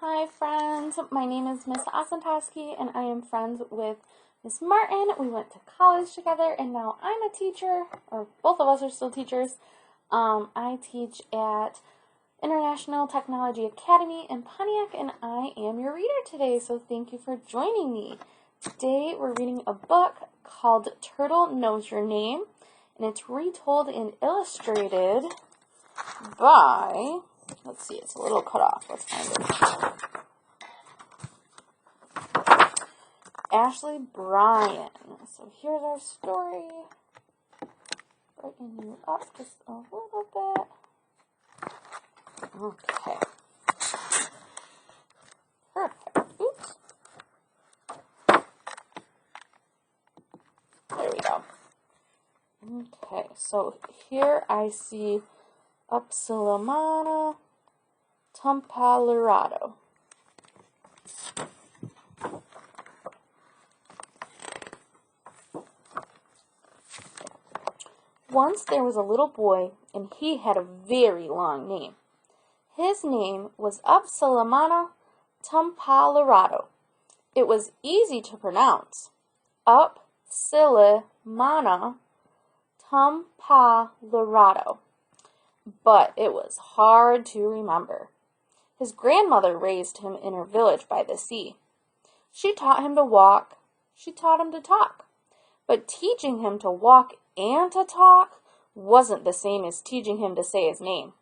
Hi friends, my name is Miss Osentowski and I am friends with Miss Martin. We went to college together and now I'm a teacher, or both of us are still teachers. I teach at International Technology Academy in Pontiac and I am your reader today, so thank you for joining me. Today we're reading a book called Turtle Knows Your Name and it's retold and illustrated by, let's see, it's a little cut off, let's find it. Bryan. So here's our story. Brighten you up just a little bit. Okay. Perfect. Oops. There we go. Okay, so here I see Upsilamana Tumpalurado. Once there was a little boy, and he had a very long name. His name was Upsilamana Tumpalurado. It was easy to pronounce. Upsilamana Tumpalurado. But it was hard to remember. His grandmother raised him in her village by the sea. She taught him to walk. She taught him to talk. But teaching him to walk and to talk wasn't the same as teaching him to say his name.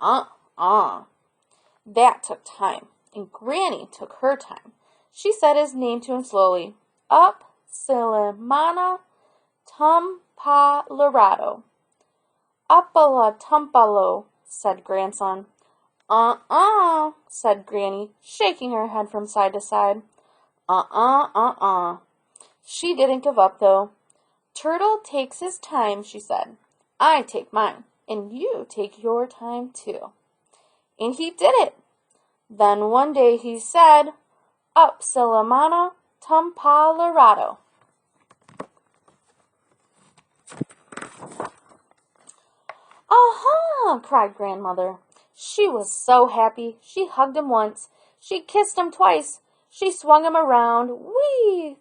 That took time, and Granny took her time. She said his name to him slowly. Upsilamana Tumpalurado. Uppala Tumpalo, said grandson. Said Granny, shaking her head from side to side. She didn't give up, though. Turtle takes his time, she said. I take mine, and you take your time, too. And he did it. Then one day he said, Upsilamana Tumpalurado. Aha! Cried Grandmother. She was so happy. She hugged him once. She kissed him twice. She swung him around,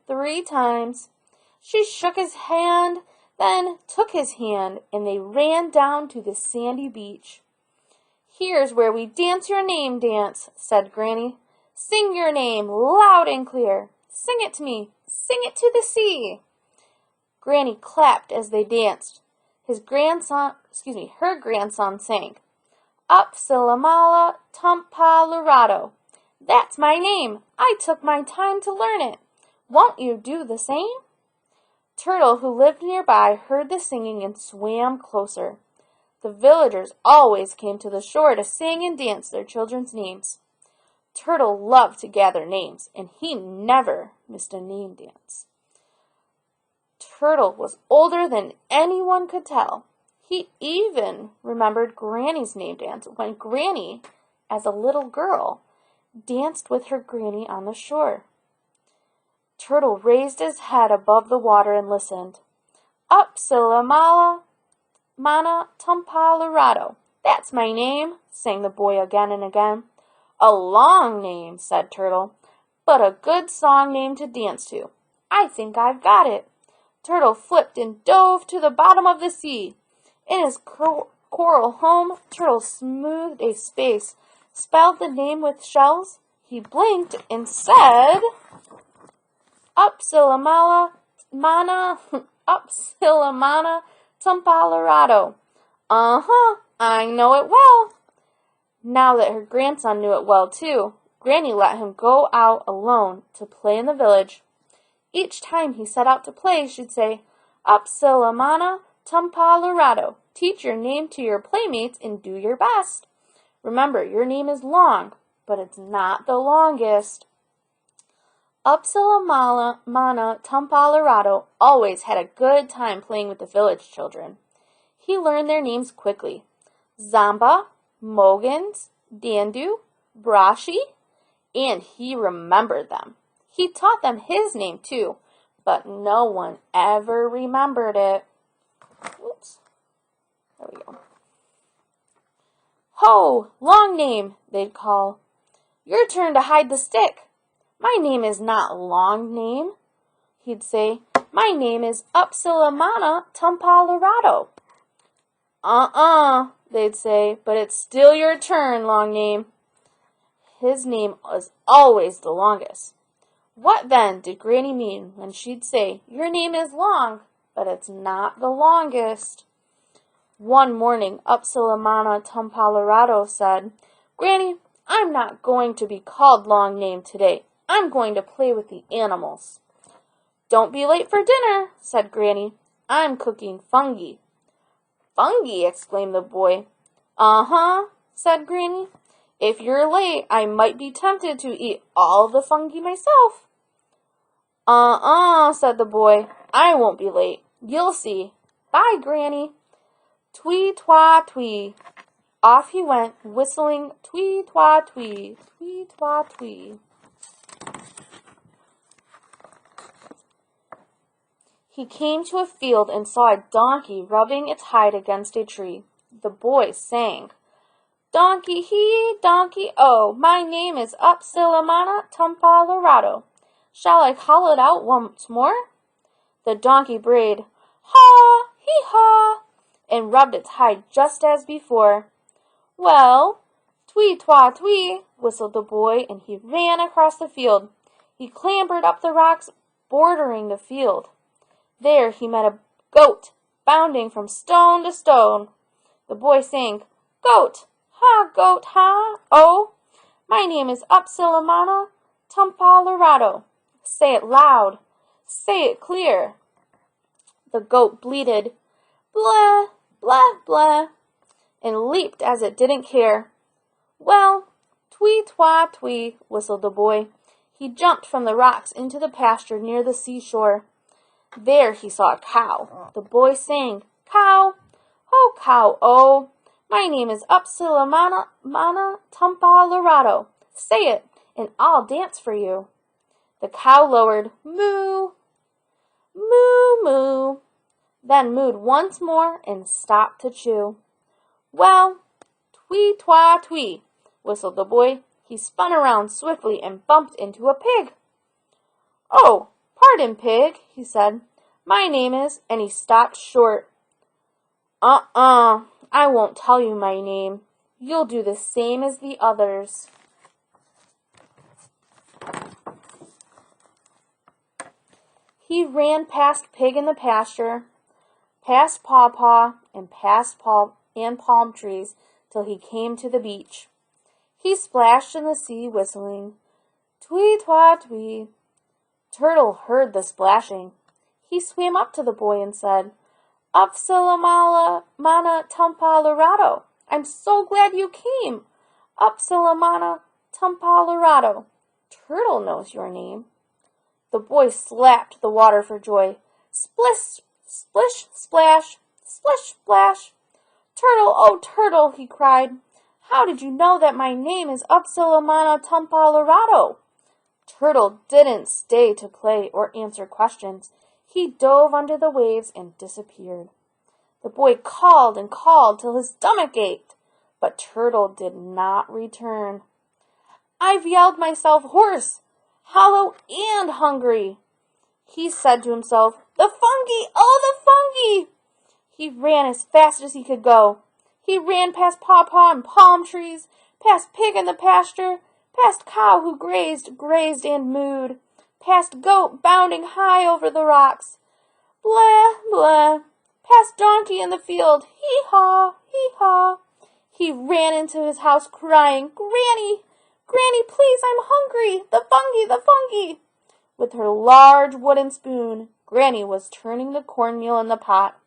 3 times. She shook his hand, then took his hand, and they ran down to the sandy beach. Here's where we dance your name dance, said Granny. Sing your name loud and clear. Sing it to me. Sing it to the sea. Granny clapped as they danced. Her grandson sang. Upsilamana Tumpalurado. That's my name. I took my time to learn it. Won't you do the same? Turtle, who lived nearby, heard the singing and swam closer. The villagers always came to the shore to sing and dance their children's names. Turtle loved to gather names, and he never missed a name dance. Turtle was older than anyone could tell. He even remembered Granny's name dance when Granny, as a little girl, danced with her Granny on the shore. Turtle raised his head above the water and listened. Upsilamana Tumpalurado. That's my name, sang the boy again and again. A long name, said Turtle, but a good song name to dance to. I think I've got it. Turtle flipped and dove to the bottom of the sea. In his coral home, Turtle smoothed a space, spelled the name with shells. He blinked and said, Upsilamana Tumpalurado. I know it well. Now that her grandson knew it well, too, Granny let him go out alone to play in the village. Each time he set out to play, she'd say, Upsilamana Tumpalurado. Teach your name to your playmates and do your best. Remember, your name is long, but it's not the longest. Upsilamana Tumpalurado always had a good time playing with the village children. He learned their names quickly. Zamba, Mogans, Dandu, Brashi, and he remembered them. He taught them his name, too, but no one ever remembered it. Oops. There we go. Ho! Long name, they'd call. Your turn to hide the stick. My name is not Long Name, he'd say. My name is Upsilamana Tumpalarado. They'd say, but it's still your turn, Long Name. His name was always the longest. What then did Granny mean when she'd say, your name is long, but it's not the longest? One morning, Upsilamana Tumpalarado said, Granny, I'm not going to be called Long Name today. I'm going to play with the animals. Don't be late for dinner, said Granny. I'm cooking fungi. Fungi, exclaimed the boy. Uh-huh, said Granny. If you're late, I might be tempted to eat all the fungi myself. Said the boy. I won't be late. You'll see. Bye, Granny. Twee-twa-twee. Off he went, whistling twee-twa-twee, twee-twa-twee. He came to a field and saw a donkey rubbing its hide against a tree. The boy sang, Donkey he, donkey oh, my name is Upsilamana Tumpalarado. Shall I call it out once more? The donkey brayed, haw, hee haw, and rubbed its hide just as before. Well, twee-twa-twee, whistled the boy, and he ran across the field. He clambered up the rocks bordering the field. There he met a goat, bounding from stone to stone. The boy sang, Goat, ha, oh, my name is Upsilamana Tumpalarado. Say it loud, say it clear. The goat bleated, blah, blah, blah, and leaped as it didn't care. Well, twee-twa-twee, whistled the boy. He jumped from the rocks into the pasture near the seashore. There he saw a cow. The boy sang, Cow, oh, my name is Upsilamana Tumpalarado. Say it, and I'll dance for you. The cow lowered, moo, moo, moo, then mooed once more and stopped to chew. Well, twee-twa-twee, whistled the boy. He spun around swiftly and bumped into a pig. Oh, pardon, pig, he said. My name is, and he stopped short. I won't tell you my name. You'll do the same as the others. He ran past Pig in the pasture, past Paw-Paw, and past palm trees, till he came to the beach. He splashed in the sea, whistling, twee-twa-twee. Turtle heard the splashing. He swam up to the boy and said, Upsilamana Tumpalarado. I'm so glad you came. Upsilamana Tumpalarado. Turtle knows your name. The boy slapped the water for joy. Splish, splish, splash, splish, splash. Turtle, oh, Turtle, he cried. How did you know that my name is Upsilamana Tumpalarado? Turtle didn't stay to play or answer questions. He dove under the waves and disappeared. The boy called and called till his stomach ached, but Turtle did not return. I've yelled myself hoarse, hollow, and hungry, he said to himself. The fungi! Oh, the fungi! He ran as fast as he could go. He ran past Paw-Paw and palm trees, past Pig in the pasture, past Cow who grazed and mooed, past Goat bounding high over the rocks. Blah, blah, past Donkey in the field. Hee-haw, hee-haw. He ran into his house crying, Granny, Granny, please, I'm hungry. The fungi, the fungi. With her large wooden spoon, Granny was turning the cornmeal in the pot.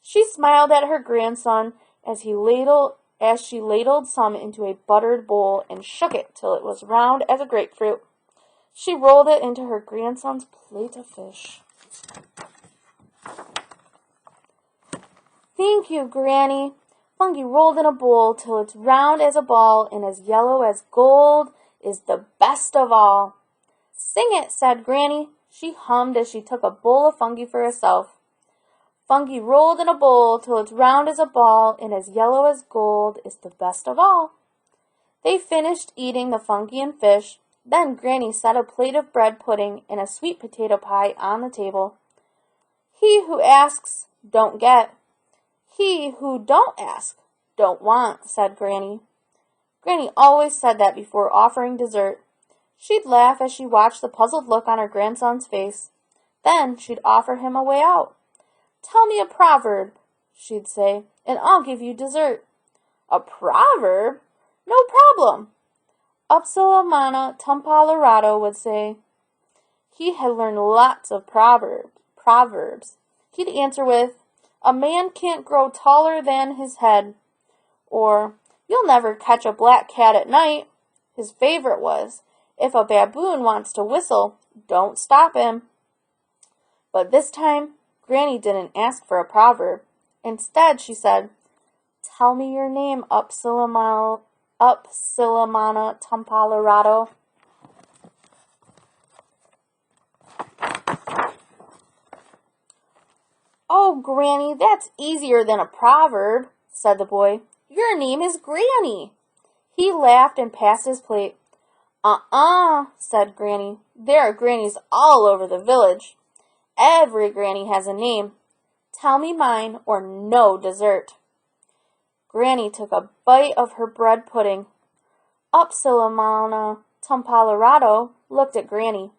She smiled at her grandson as she ladled some into a buttered bowl and shook it till it was round as a grapefruit. She rolled it into her grandson's plate of fish. Thank you, Granny. Fungi rolled in a bowl till it's round as a ball and as yellow as gold is the best of all. Sing it, said Granny. She hummed as she took a bowl of fungi for herself. Fungi rolled in a bowl till it's round as a ball and as yellow as gold is the best of all. They finished eating the funky and fish. Then Granny set a plate of bread pudding and a sweet potato pie on the table. He who asks, don't get. He who don't ask, don't want, said Granny. Granny always said that before offering dessert. She'd laugh as she watched the puzzled look on her grandson's face. Then she'd offer him a way out. Tell me a proverb, she'd say, and I'll give you dessert. A proverb? No problem. Upsilamana Tumpalorado would say. He had learned lots of proverbs. He'd answer with, a man can't grow taller than his head, or you'll never catch a black cat at night. His favorite was, if a baboon wants to whistle, don't stop him. But this time, Granny didn't ask for a proverb. Instead, she said, tell me your name, Upsilamana Tumpalorado. Oh, Granny, that's easier than a proverb, said the boy. Your name is Granny. He laughed and passed his plate. Said Granny. There are grannies all over the village. Every granny has a name. Tell me mine or no dessert. Granny took a bite of her bread pudding. Upsilamana Tumpalorado looked at Granny.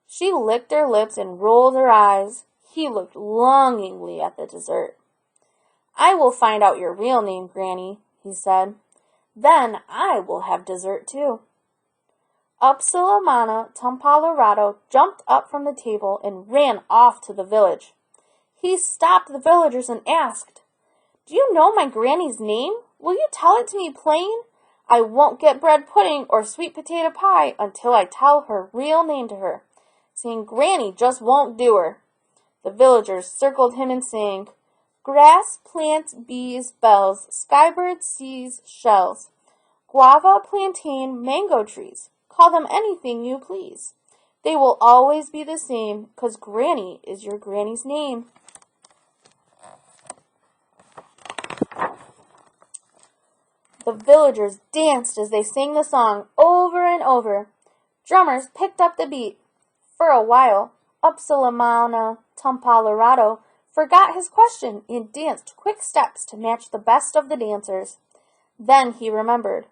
She licked her lips and rolled her eyes. He looked longingly at the dessert. I will find out your real name, Granny, he said. Then I will have dessert too. Upsilamana Tumpalorado jumped up from the table and ran off to the village. He stopped the villagers and asked, do you know my granny's name? Will you tell it to me plain? I won't get bread pudding or sweet potato pie until I tell her real name to her. Saying Granny just won't do her. The villagers circled him and sang, grass, plants, bees, bells, skybirds, seas, shells, guava, plantain, mango trees. Call them anything you please. They will always be the same, 'cause Granny is your granny's name. The villagers danced as they sang the song over and over. Drummers picked up the beat. For a while, Upsilamana Tumpalorado forgot his question and danced quick steps to match the best of the dancers. Then he remembered.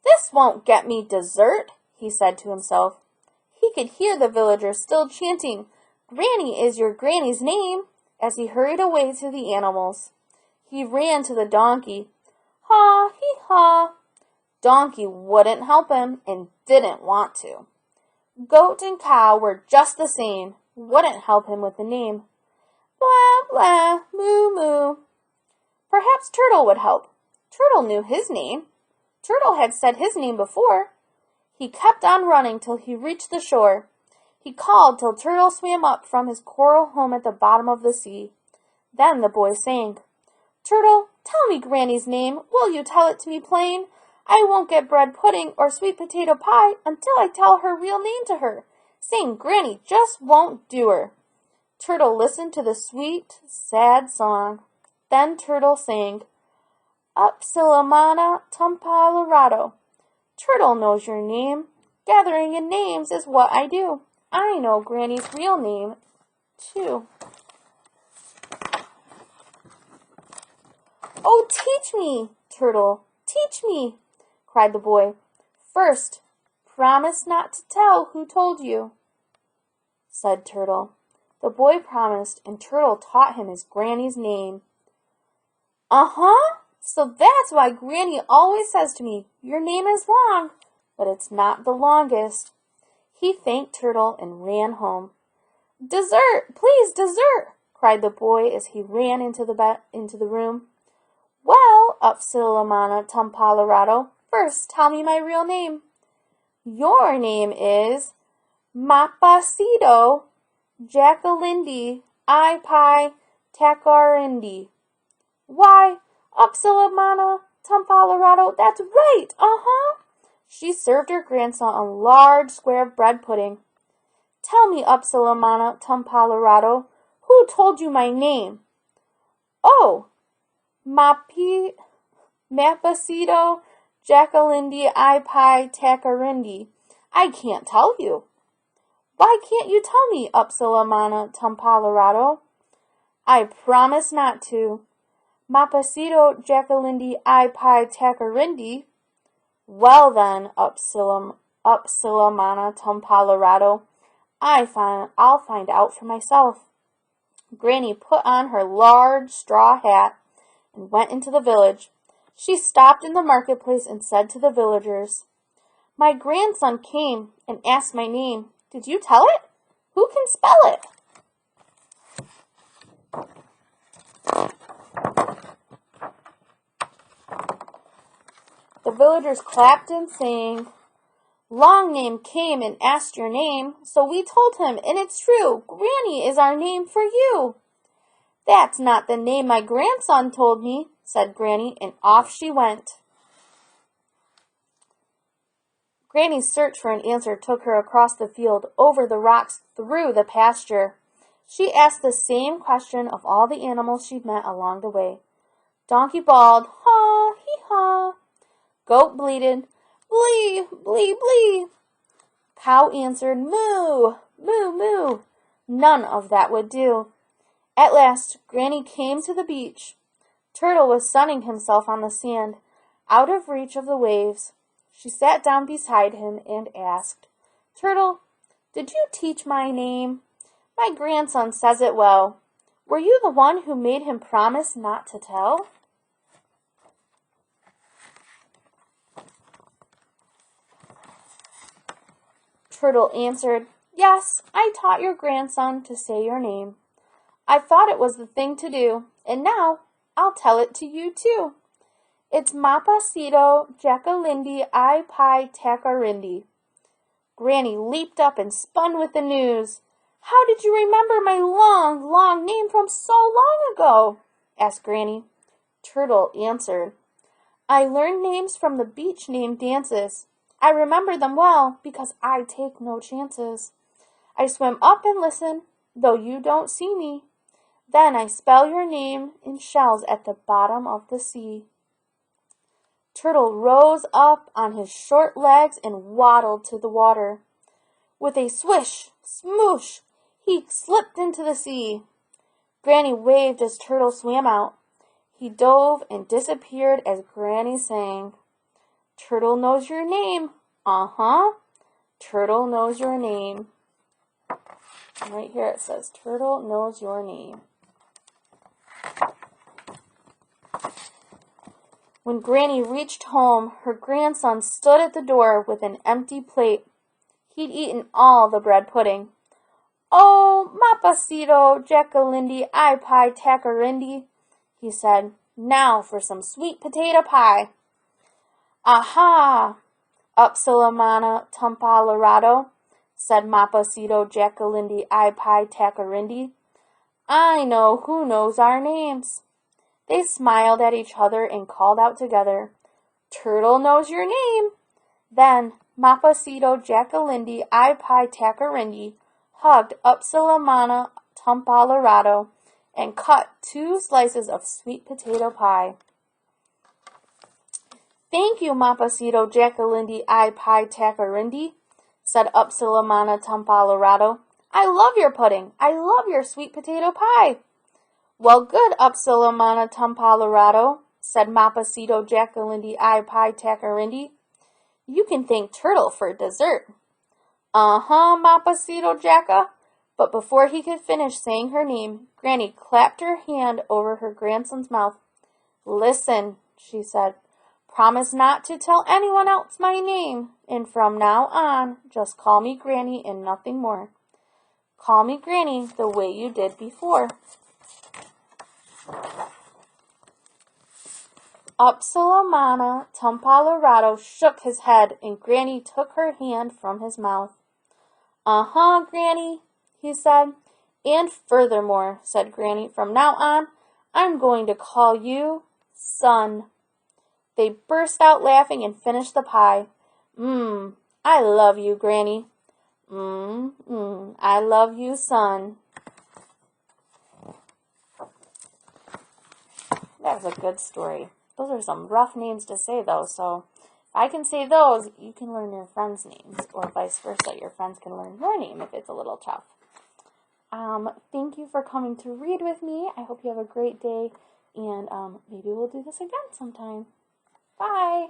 This won't get me dessert, he said to himself. He could hear the villagers still chanting, Granny is your granny's name, as he hurried away to the animals. He ran to the donkey. Ha, hee, ha. Donkey wouldn't help him and didn't want to. Goat and cow were just the same, wouldn't help him with the name. Blah, blah, moo, moo. Perhaps Turtle would help. Turtle knew his name. Turtle had said his name before. He kept on running till he reached the shore. He called till Turtle swam up from his coral home at the bottom of the sea. Then the boy sang, Turtle, tell me Granny's name. Will you tell it to me plain? I won't get bread pudding or sweet potato pie until I tell her real name to her. Saying Granny just won't do her. Turtle listened to the sweet, sad song. Then Turtle sang, Upsilamana Tumpalorado. Turtle knows your name. Gathering in names is what I do. I know Granny's real name, too. Oh, teach me, Turtle, teach me, cried the boy. First, promise not to tell who told you, said Turtle. The boy promised, and Turtle taught him his Granny's name. So that's why Granny always says to me, your name is long, but it's not the longest. He thanked Turtle and ran home. Dessert, please, dessert, cried the boy as he ran into the room. Well, Upsilamana Tumpalorado, first tell me my real name. Your name is Mapacito Jackalindi Ipai Takarindi. Why, Upsilamana Tumpalorado, that's right, She served her grandson a large square of bread pudding. Tell me, Upsilamana Tumpalorado, who told you my name? Oh, Mapacito Jackalindi I Pie Tacarindi? I can't tell you. Why can't you tell me, Upsilamana Tumpalorado? I promise not to. Mapacito Jackalindi I Pie Tacarindi? Well then, Upsilamana Tumpalorado, I'll find out for myself. Granny put on her large straw hat and went into the village. She stopped in the marketplace and said to the villagers, My grandson came and asked my name. Did you tell it? Who can spell it? The villagers clapped and sang. Long Name came and asked your name, so we told him, and it's true, Granny is our name for you. That's not the name my grandson told me, said Granny, and off she went. Granny's search for an answer took her across the field, over the rocks, through the pasture. She asked the same question of all the animals she'd met along the way. Donkey bawled, haw, hee-haw. Goat bleated, Blee, blee, blee. Cow answered, Moo, moo, moo. None of that would do. At last, Granny came to the beach. Turtle was sunning himself on the sand, out of reach of the waves. She sat down beside him and asked, Turtle, did you teach my name? My grandson says it well. Were you the one who made him promise not to tell? Turtle answered, Yes, I taught your grandson to say your name. I thought it was the thing to do, and now I'll tell it to you too. It's Mapacito Jackalindi I Pie Tacarindi. Granny leaped up and spun with the news. How did you remember my long, long name from so long ago? Asked Granny. Turtle answered, I learned names from the beach name dances. I remember them well because I take no chances. I swim up and listen, though you don't see me. Then I spell your name in shells at the bottom of the sea. Turtle rose up on his short legs and waddled to the water. With a swish, smoosh, he slipped into the sea. Granny waved as Turtle swam out. He dove and disappeared as Granny sang. Turtle knows your name. Uh-huh. Turtle knows your name. And right here it says, Turtle knows your name. When Granny reached home, her grandson stood at the door with an empty plate. He'd eaten all the bread pudding. Oh, Mapacito Jackalindi I Pie Tacarindi, he said. Now for some sweet potato pie. Aha! Upsilamana Tumpalorado, said Mapacito Jackalindi I Pie Tacarindi. I know who knows our names. They smiled at each other and called out together, Turtle knows your name. Then Mapacito Jackalindi I Pie Tacarindi hugged Upsilamana Tumpalorado and cut 2 slices of sweet potato pie. Thank you, Mapacito Jackalindi I Pie Tacarindi, said Upsilamana Tumpalorado. I love your pudding. I love your sweet potato pie. Well, good, Upsilamana Tumpalorado, said Mapacito Jackalindi I Pie Tacarindi. You can thank Turtle for dessert. Uh-huh, Mapacito Jacka. But before he could finish saying her name, Granny clapped her hand over her grandson's mouth. Listen, she said. Promise not to tell anyone else my name, and from now on, just call me Granny and nothing more. Call me Granny the way you did before. Upsilamana Tumpalorado shook his head, and Granny took her hand from his mouth. Uh-huh, Granny, he said. And furthermore, said Granny, from now on, I'm going to call you Son. They burst out laughing and finished the pie. I love you, Granny. I love you, Son. That was a good story. Those are some rough names to say, though, so I can say those, you can learn your friends' names, or vice versa. Your friends can learn your name if it's a little tough. Thank you for coming to read with me. I hope you have a great day, and maybe we'll do this again sometime. Bye!